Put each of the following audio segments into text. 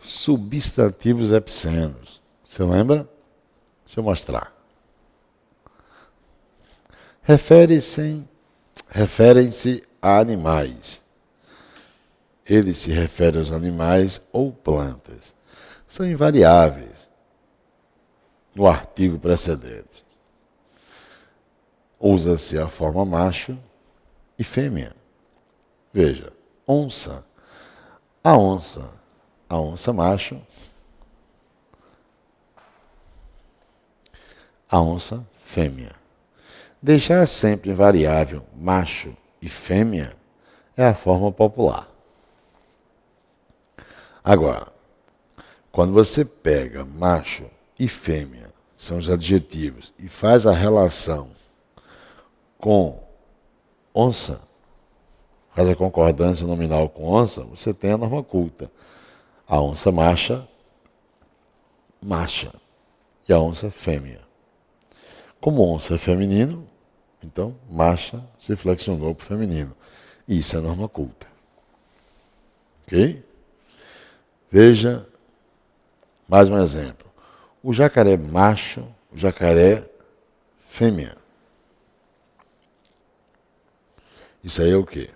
Substantivos epicenos. Você lembra? Deixa eu mostrar. Referem-se a animais. Ele se refere aos animais ou plantas. São invariáveis no artigo precedente. Usa-se a forma macho e fêmea. Veja, onça. A onça macho. A onça fêmea. Deixar sempre variável macho e fêmea é a forma popular. Agora, quando você pega macho e fêmea, são os adjetivos, e faz a relação com onça, faz a concordância nominal com onça, você tem a norma culta. A onça macha, e a onça fêmea. Como onça é feminino, então macha se flexionou para o feminino. Isso é norma culta. Ok? Veja mais um exemplo. O jacaré macho, o jacaré fêmea. Isso aí é o quê?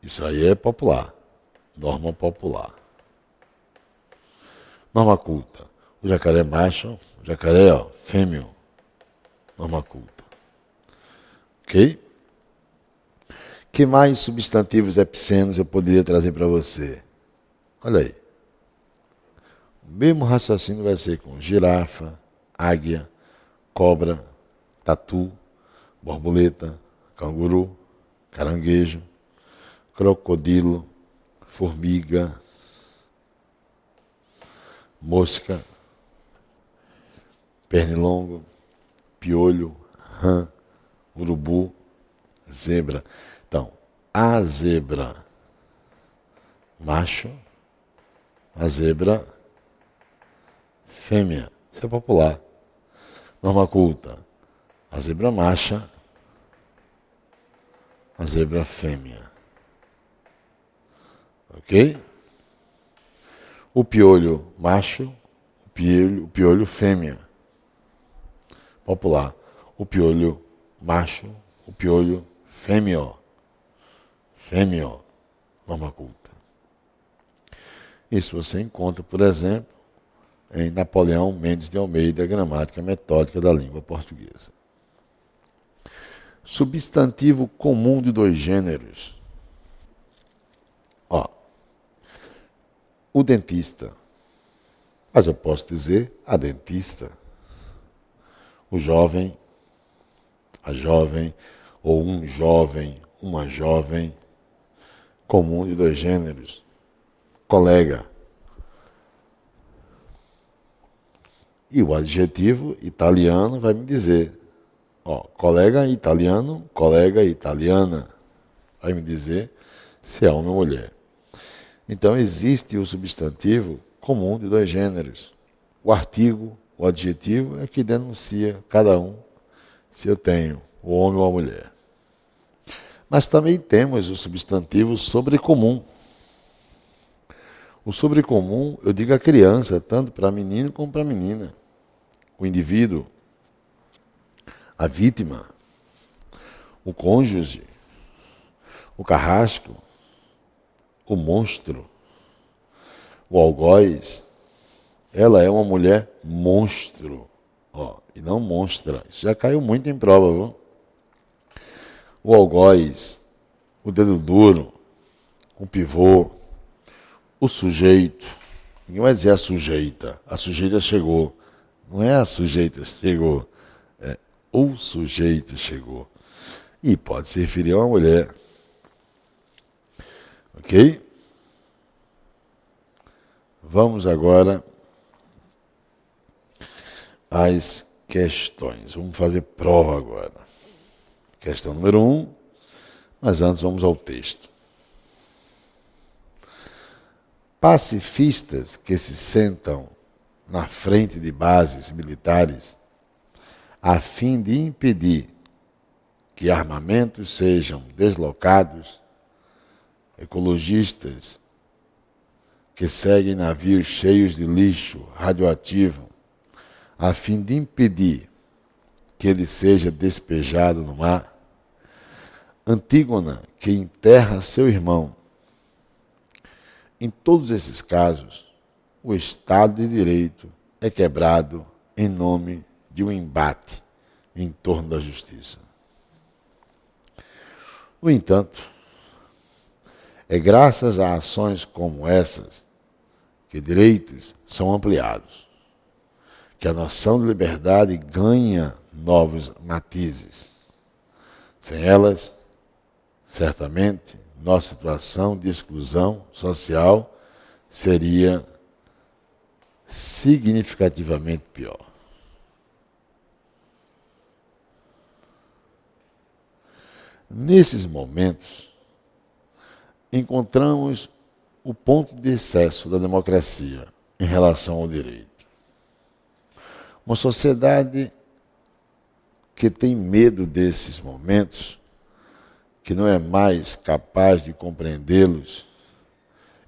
Isso aí é popular. Norma popular. Norma culta. O jacaré macho, o jacaré fêmea. Norma culta. Ok? Que mais substantivos epicenos eu poderia trazer para você? Olha aí. O mesmo raciocínio vai ser com girafa, águia, cobra, tatu, borboleta, canguru, caranguejo, crocodilo, formiga, mosca, pernilongo, piolho, rã, urubu, zebra. Então, a zebra macho, a zebra fêmea. Isso é popular. Norma culta. A zebra macha, a zebra fêmea. Ok? O piolho macho, o piolho fêmea. Popular. O piolho macho, o piolho fêmea. Fêmea. Norma culta. Isso você encontra, por exemplo, em Napoleão Mendes de Almeida, Gramática Metódica da Língua Portuguesa. Substantivo comum de dois gêneros. O dentista. Mas eu posso dizer a dentista. O jovem, a jovem, ou um jovem, uma jovem, comum de dois gêneros. Colega. E o adjetivo italiano vai me dizer, colega italiano, colega italiana, vai me dizer se é homem ou mulher. Então existe o substantivo comum de dois gêneros. O artigo, o adjetivo é que denuncia cada um se eu tenho o homem ou a mulher. Mas também temos o substantivo sobrecomum. O sobrecomum, eu digo a criança, tanto para menino como para menina. O indivíduo, a vítima, o cônjuge, o carrasco, o monstro, o algoz. Ela é uma mulher monstro, e não monstra. Isso já caiu muito em prova, viu? O algoz, o dedo duro, o pivô, o sujeito. Ninguém vai dizer a sujeita chegou. Não é a sujeita chegou, é o sujeito chegou. E pode se referir a uma mulher. Ok? Vamos agora às questões. Vamos fazer prova agora. Questão número 1, mas antes vamos ao texto. Pacifistas que se sentam na frente de bases militares a fim de impedir que armamentos sejam deslocados ecologistas que seguem navios cheios de lixo radioativo a fim de impedir que ele seja despejado no mar. Antígona, que enterra seu irmão. Em todos esses casos, o Estado de Direito é quebrado em nome de um embate em torno da justiça. No entanto, é graças a ações como essas que direitos são ampliados, que a noção de liberdade ganha novos matizes. Sem elas, certamente, nossa situação de exclusão social seria significativamente pior. Nesses momentos, encontramos o ponto de excesso da democracia em relação ao direito. Uma sociedade que tem medo desses momentos, que não é mais capaz de compreendê-los,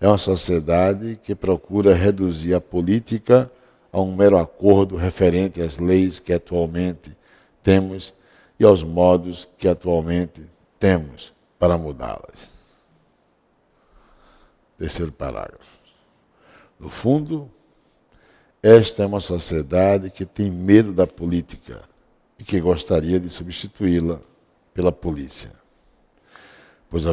é uma sociedade que procura reduzir a política a um mero acordo referente às leis que atualmente temos e aos modos que atualmente temos para mudá-las. Terceiro parágrafo. No fundo, esta é uma sociedade que tem medo da política e que gostaria de substituí-la pela polícia. Pois a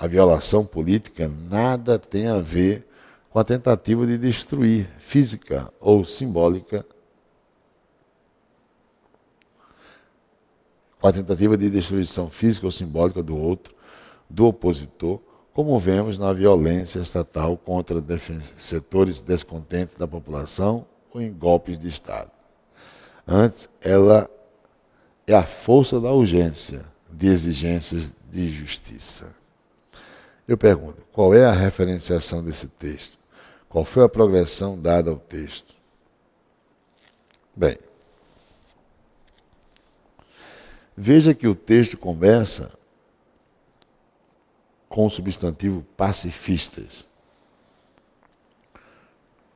violação política nada tem a ver com a tentativa de destruir física ou simbólica, com a tentativa de destruição física ou simbólica do outro, do opositor, como vemos na violência estatal contra setores descontentes da população ou em golpes de Estado. Antes, ela é a força da urgência de exigências de justiça. Eu pergunto, qual é a referenciação desse texto? Qual foi a progressão dada ao texto? Bem, veja que o texto começa com o substantivo pacifistas.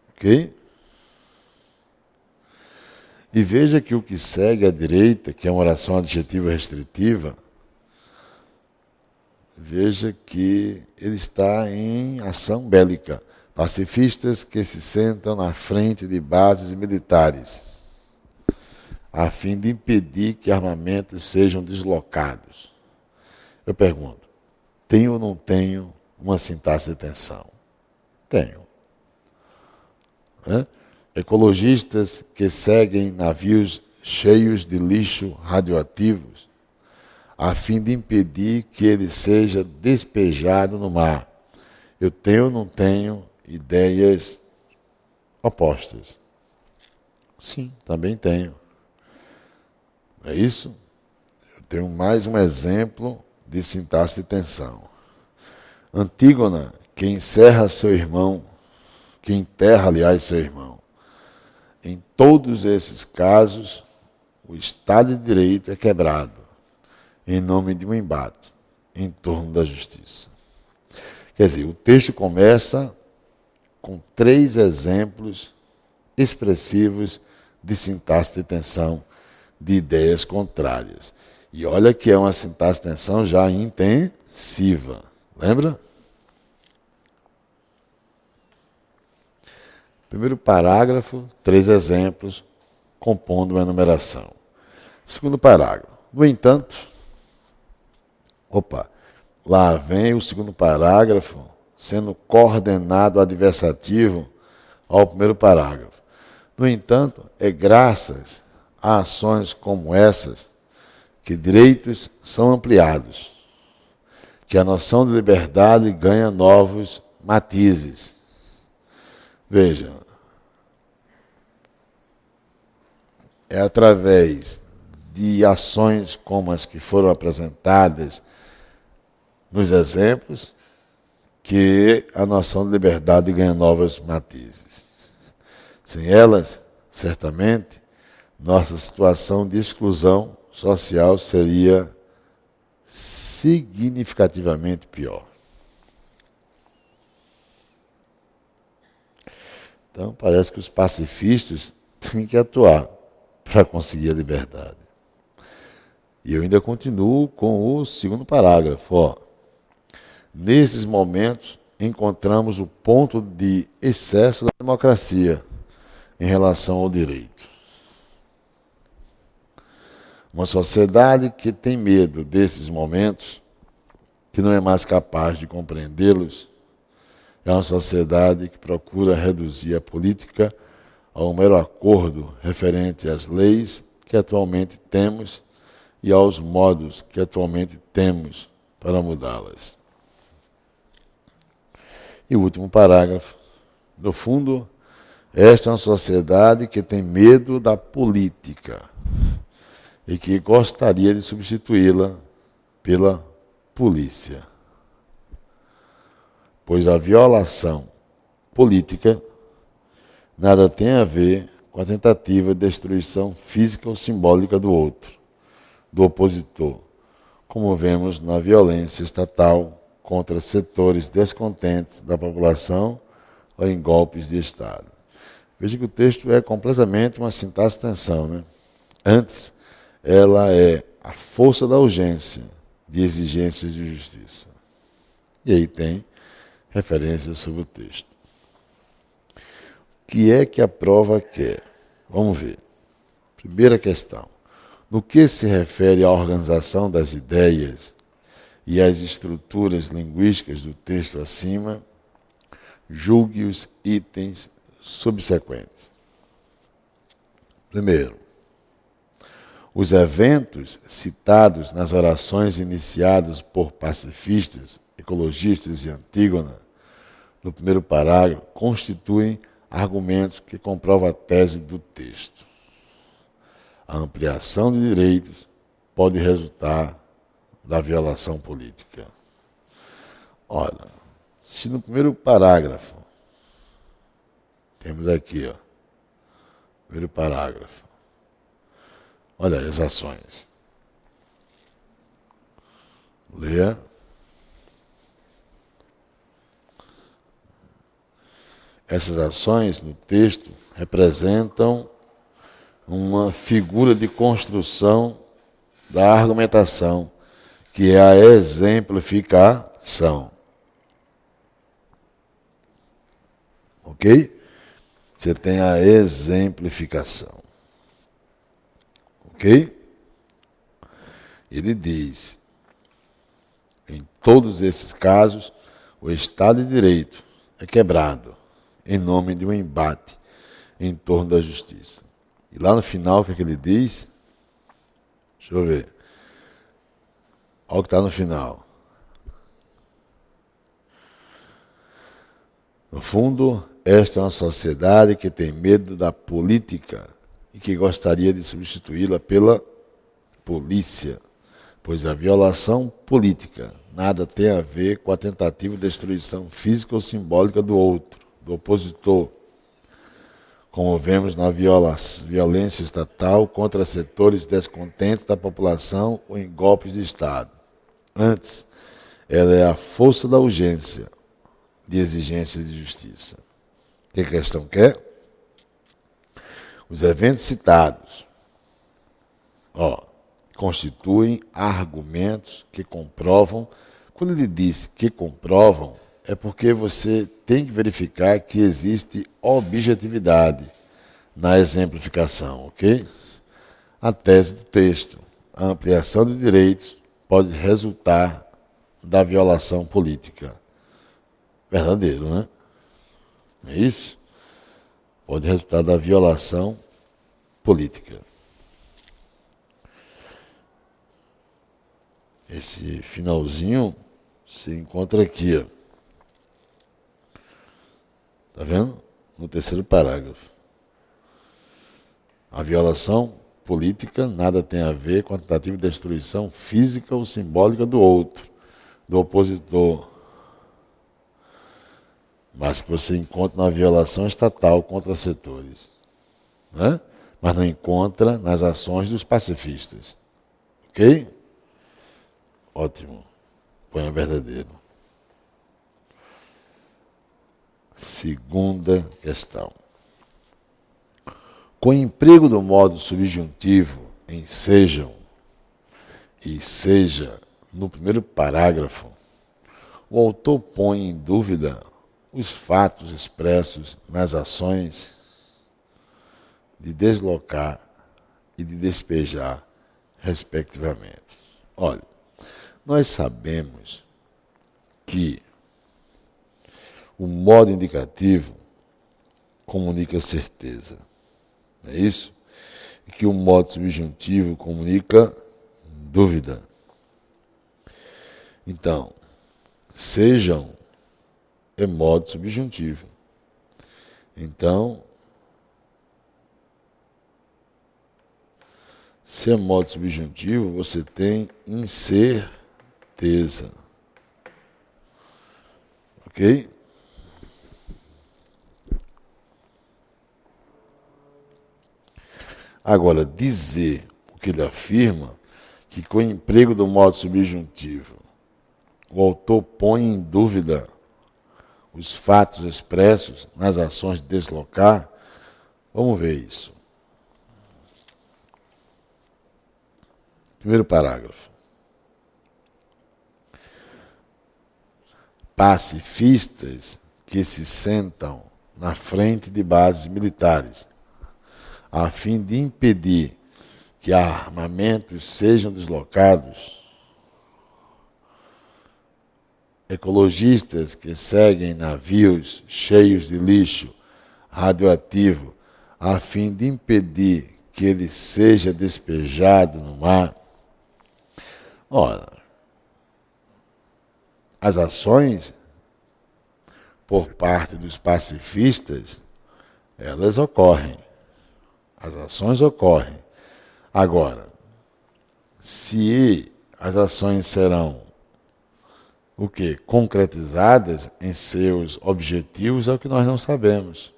Ok? E veja que o que segue à direita, que é uma oração adjetiva restritiva, veja que ele está em ação bélica. Pacifistas que se sentam na frente de bases militares, a fim de impedir que armamentos sejam deslocados. Eu pergunto, tenho ou não tenho uma sintaxe de tensão? Tenho. Ecologistas que seguem navios cheios de lixo radioativos, a fim de impedir que ele seja despejado no mar. Eu tenho ou não tenho ideias opostas? Sim, também tenho. É isso? Eu tenho mais um exemplo de sintaxe de tensão. Antígona, que enterra, seu irmão. Em todos esses casos, o Estado de Direito é quebrado em nome de um embate em torno da justiça. Quer dizer, o texto começa com 3 exemplos expressivos de sintaxe de tensão de ideias contrárias. E olha que é uma sintaxe de tensão já intensiva. Lembra? Primeiro parágrafo, 3 exemplos, compondo uma enumeração. Segundo parágrafo. No entanto, lá vem o segundo parágrafo sendo coordenado adversativo ao primeiro parágrafo. No entanto, é graças a ações como essas que direitos são ampliados, que a noção de liberdade ganha novos matizes. Veja, é através de ações como as que foram apresentadas nos exemplos que a noção de liberdade ganha novos matizes. Sem elas, certamente, nossa situação de exclusão social seria significativamente pior. Então, parece que os pacifistas têm que atuar para conseguir a liberdade. E eu ainda continuo com o segundo parágrafo. Ó. Nesses momentos, encontramos o ponto de excesso da democracia em relação ao direito. Uma sociedade que tem medo desses momentos, que não é mais capaz de compreendê-los, é uma sociedade que procura reduzir a política a um mero acordo referente às leis que atualmente temos e aos modos que atualmente temos para mudá-las. E o último parágrafo. No fundo, esta é uma sociedade que tem medo da política e que gostaria de substituí-la pela polícia. Pois a violação política nada tem a ver com a tentativa de destruição física ou simbólica do outro, do opositor, como vemos na violência estatal contra setores descontentes da população ou em golpes de Estado. Veja que o texto é completamente uma sintaxe-tensão, né? Antes, ela é a força da urgência de exigências de justiça. E aí tem referências sobre o texto. O que é que a prova quer? Vamos ver. Primeira questão. No que se refere à organização das ideias e às estruturas linguísticas do texto acima, julgue os itens subsequentes. Primeiro, os eventos citados nas orações iniciadas por pacifistas, ecologistas e Antígona, no primeiro parágrafo, constituem argumentos que comprovam a tese do texto. A ampliação de direitos pode resultar da violação política. Ora, se no primeiro parágrafo, temos aqui, ó, primeiro parágrafo, olha as ações. Leia. Essas ações no texto representam uma figura de construção da argumentação, que é a exemplificação. Ok? Você tem a exemplificação. Ok? Ele diz, em todos esses casos, o Estado de Direito é quebrado em nome de um embate em torno da justiça. E lá no final, o que é que ele diz? Deixa eu ver. Olha o que está no final. No fundo, esta é uma sociedade que tem medo da política e que gostaria de substituí-la pela polícia, pois a violação política nada tem a ver com a tentativa de destruição física ou simbólica do outro, do opositor, como vemos na violência estatal contra setores descontentes da população ou em golpes de Estado. Antes, ela é a força da urgência de exigências de justiça. O que a questão quer? Os eventos citados constituem argumentos que comprovam. Quando ele diz que comprovam, é porque você tem que verificar que existe objetividade na exemplificação, ok? A tese do texto, a ampliação de direitos pode resultar da violação política. Verdadeiro, né? Não é isso? Pode resultar da violação política. Esse finalzinho se encontra aqui, ó. Está vendo? No terceiro parágrafo. A violação política nada tem a ver com a tentativa de destruição física ou simbólica do outro, do opositor, mas que você encontra na violação estatal contra setores, né? Mas não encontra nas ações dos pacifistas. Ok? Ótimo. ponha verdadeiro. Segunda questão. Com o emprego do modo subjuntivo em sejam e seja no primeiro parágrafo, o autor põe em dúvida os fatos expressos nas ações de deslocar e de despejar, respectivamente. Olha, nós sabemos que o modo indicativo comunica certeza, não é isso? E que o modo subjuntivo comunica dúvida. Então, sejam é modo subjuntivo. Então, se é modo subjuntivo, você tem incerteza. Ok? Agora, dizer o que ele afirma, que com o emprego do modo subjuntivo, o autor põe em dúvida os fatos expressos nas ações de deslocar, vamos ver isso. Primeiro parágrafo. Pacifistas que se sentam na frente de bases militares, a fim de impedir que armamentos sejam deslocados. Ecologistas que seguem navios cheios de lixo radioativo, a fim de impedir que ele seja despejado no mar. Ora, as ações por parte dos pacifistas, elas ocorrem. As ações ocorrem. Agora, se as ações serão o quê? Concretizadas em seus objetivos, é o que nós não sabemos.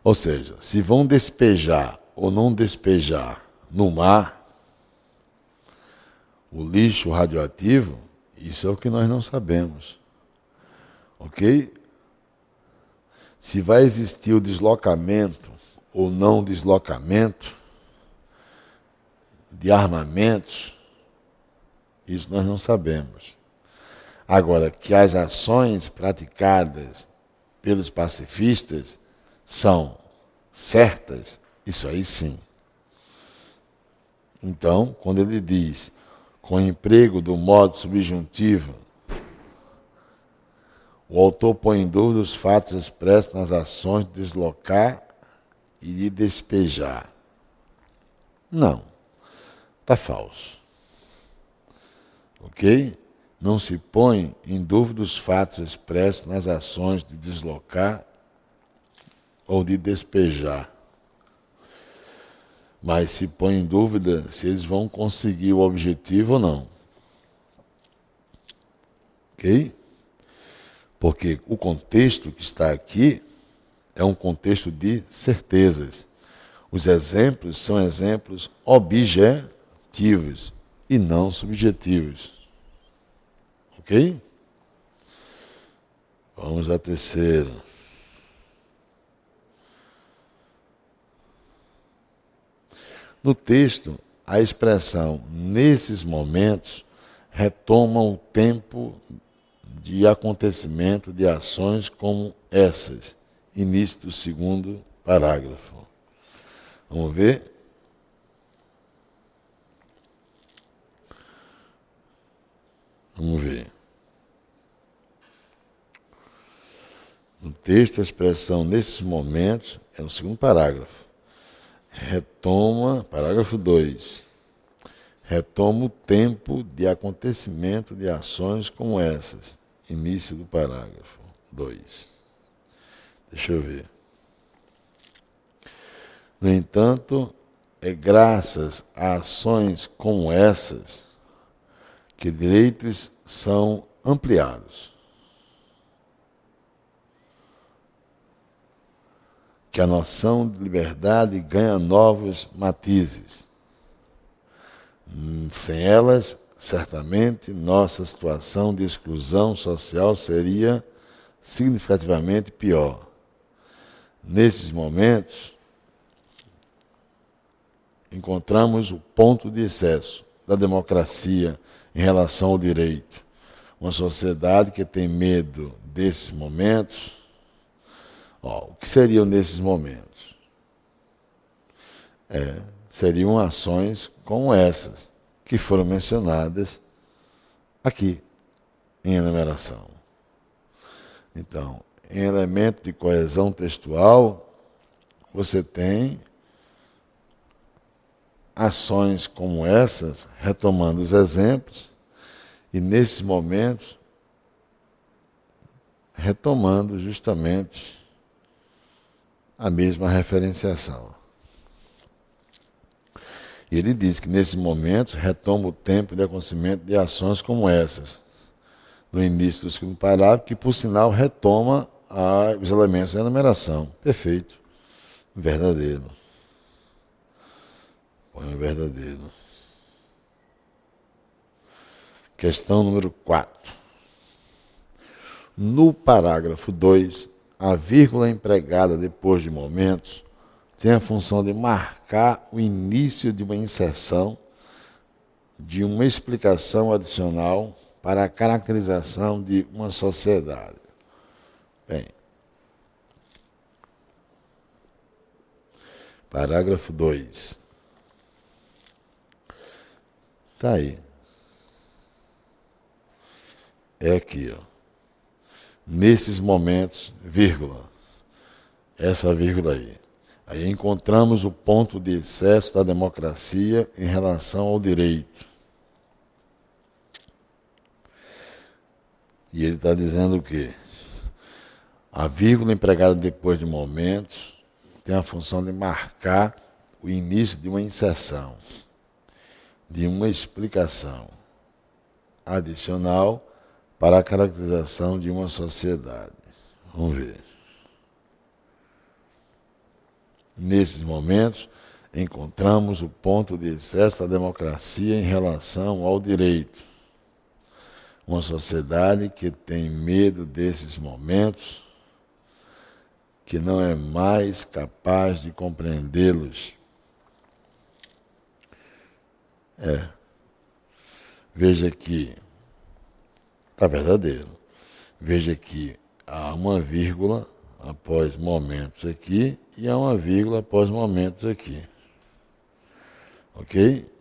Ou seja, se vão despejar ou não despejar no mar o lixo radioativo, isso é o que nós não sabemos. Ok? Se vai existir o deslocamento ou não deslocamento de armamentos, isso nós não sabemos. Agora, que as ações praticadas pelos pacifistas são certas, isso aí sim. Então, quando ele diz, com o emprego do modo subjuntivo, o autor põe em dúvida os fatos expressos nas ações de deslocar e de despejar. Não, está falso. Ok? Não se põe em dúvida os fatos expressos nas ações de deslocar ou de despejar. Mas se põe em dúvida se eles vão conseguir o objetivo ou não. Ok? Porque o contexto que está aqui é um contexto de certezas. Os exemplos são exemplos objetivos e não subjetivos. Ok? Vamos à terceira. No texto, a expressão nesses momentos retoma o tempo de acontecimento de ações como essas. Início do segundo parágrafo. Vamos ver? Vamos ver. No texto, a expressão nesses momentos é no segundo parágrafo. Retoma, parágrafo 2. Retoma o tempo de acontecimento de ações como essas. Início do parágrafo 2. Deixa eu ver. No entanto, é graças a ações como essas que direitos são ampliados, que a noção de liberdade ganha novos matizes. Sem elas, certamente nossa situação de exclusão social seria significativamente pior. Nesses momentos, encontramos o ponto de excesso da democracia em relação ao direito. Uma sociedade que tem medo desses momentos. O que seriam nesses momentos? Seriam ações como essas, que foram mencionadas aqui em enumeração. Então, em elemento de coesão textual, você tem ações como essas, retomando os exemplos, e nesses momentos, retomando justamente a mesma referenciação. E ele diz que nesses momentos retoma o tempo de acontecimento de ações como essas, no início do segundo parágrafo, que por sinal retoma os elementos da enumeração. Perfeito. Verdadeiro. Põe o verdadeiro. Questão número 4. No parágrafo 2, a vírgula empregada depois de momentos tem a função de marcar o início de uma inserção, de uma explicação adicional para a caracterização de uma sociedade. Bem, parágrafo 2. Está aí. É aqui, ó. Nesses momentos, vírgula. Essa vírgula aí. Aí encontramos o ponto de excesso da democracia em relação ao direito. E ele está dizendo o quê? A vírgula empregada depois de momentos tem a função de marcar o início de uma inserção, de uma explicação adicional para a caracterização de uma sociedade. Vamos ver. Nesses momentos, encontramos o ponto de excesso da democracia em relação ao direito. Uma sociedade que tem medo desses momentos, que não é mais capaz de compreendê-los. Veja que está verdadeiro. Veja que há uma vírgula após momentos aqui e há uma vírgula após momentos aqui. Ok?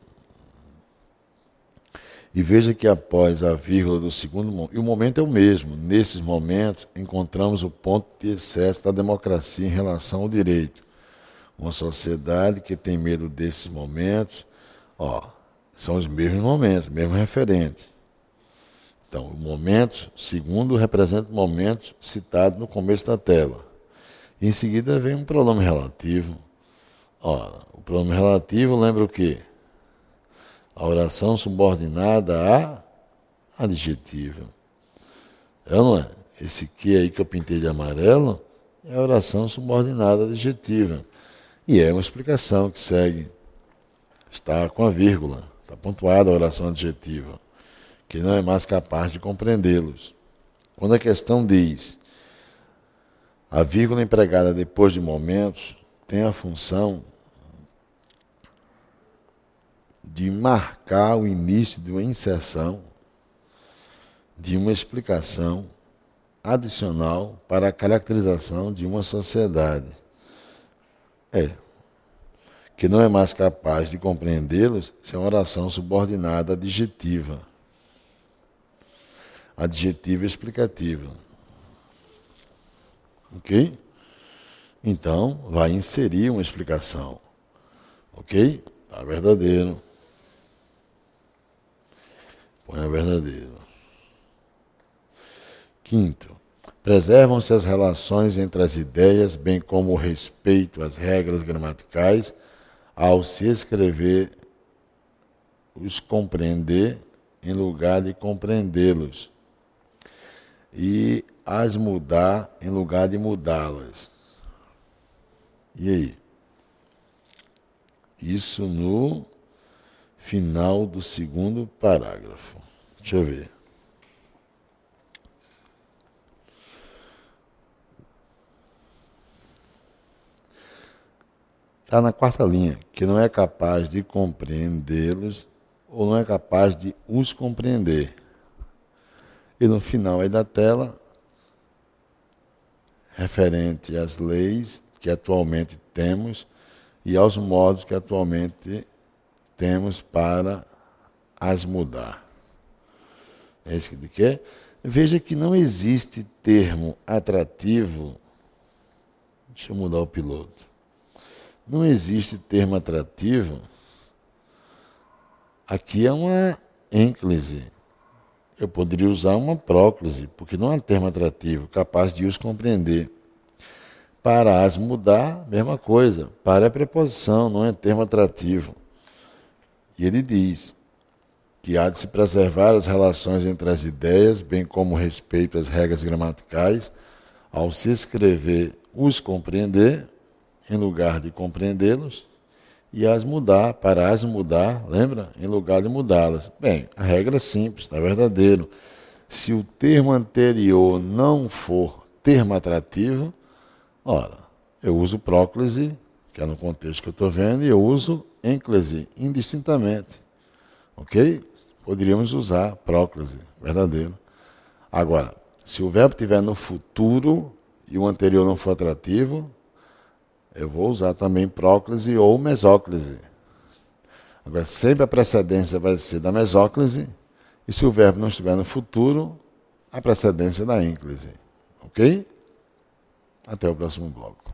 E veja que após a vírgula do segundo momento, e o momento é o mesmo, nesses momentos encontramos o ponto de excesso da democracia em relação ao direito. Uma sociedade que tem medo desses momentos, são os mesmos momentos, mesmo referente. Então, o momento segundo representa o momento citado no começo da tela. Em seguida vem um pronome relativo. O pronome relativo lembra o quê? A oração subordinada a adjetiva. Não é? Esse que aí que eu pintei de amarelo é a oração subordinada adjetiva. E é uma explicação que segue. Está com a vírgula. Está pontuada a oração adjetiva. Que não é mais capaz de compreendê-los. Quando a questão diz a vírgula empregada depois de momentos tem a função de marcar o início de uma inserção, de uma explicação adicional para a caracterização de uma sociedade. Que não é mais capaz de compreendê-los, isso é uma oração subordinada adjetiva. Adjetiva explicativa. Ok? Então, vai inserir uma explicação. Ok? Está verdadeiro. Põe a verdadeiro. Quinto, preservam-se as relações entre as ideias, bem como o respeito às regras gramaticais, ao se escrever os compreender em lugar de compreendê-los, e as mudar em lugar de mudá-las. E aí? Isso no Final do segundo parágrafo. Deixa eu ver. Está na quarta linha, que não é capaz de compreendê-los ou não é capaz de os compreender. E no final aí da tela, referente às leis que atualmente temos e aos modos que atualmente temos para as mudar. É isso que ele quer. Veja que não existe termo atrativo. Deixa eu mudar o piloto. Não existe termo atrativo. Aqui é uma ênclise. Eu poderia usar uma próclise, porque não é termo atrativo, capaz de os compreender. Para as mudar, mesma coisa. Para é preposição, não é termo atrativo. E ele diz que há de se preservar as relações entre as ideias, bem como o respeito às regras gramaticais, ao se escrever os compreender, em lugar de compreendê-los, e as mudar, para as mudar, lembra? Em lugar de mudá-las. Bem, a regra é simples, está verdadeiro. Se o termo anterior não for termo atrativo, ora, eu uso próclise, que é no contexto que eu estou vendo, e eu uso ênclise, indistintamente. Ok? Poderíamos usar próclise, verdadeiro. Agora, se o verbo estiver no futuro e o anterior não for atrativo, eu vou usar também próclise ou mesóclise. Agora, sempre a precedência vai ser da mesóclise, e se o verbo não estiver no futuro, a precedência da ênclise. Ok? Até o próximo bloco.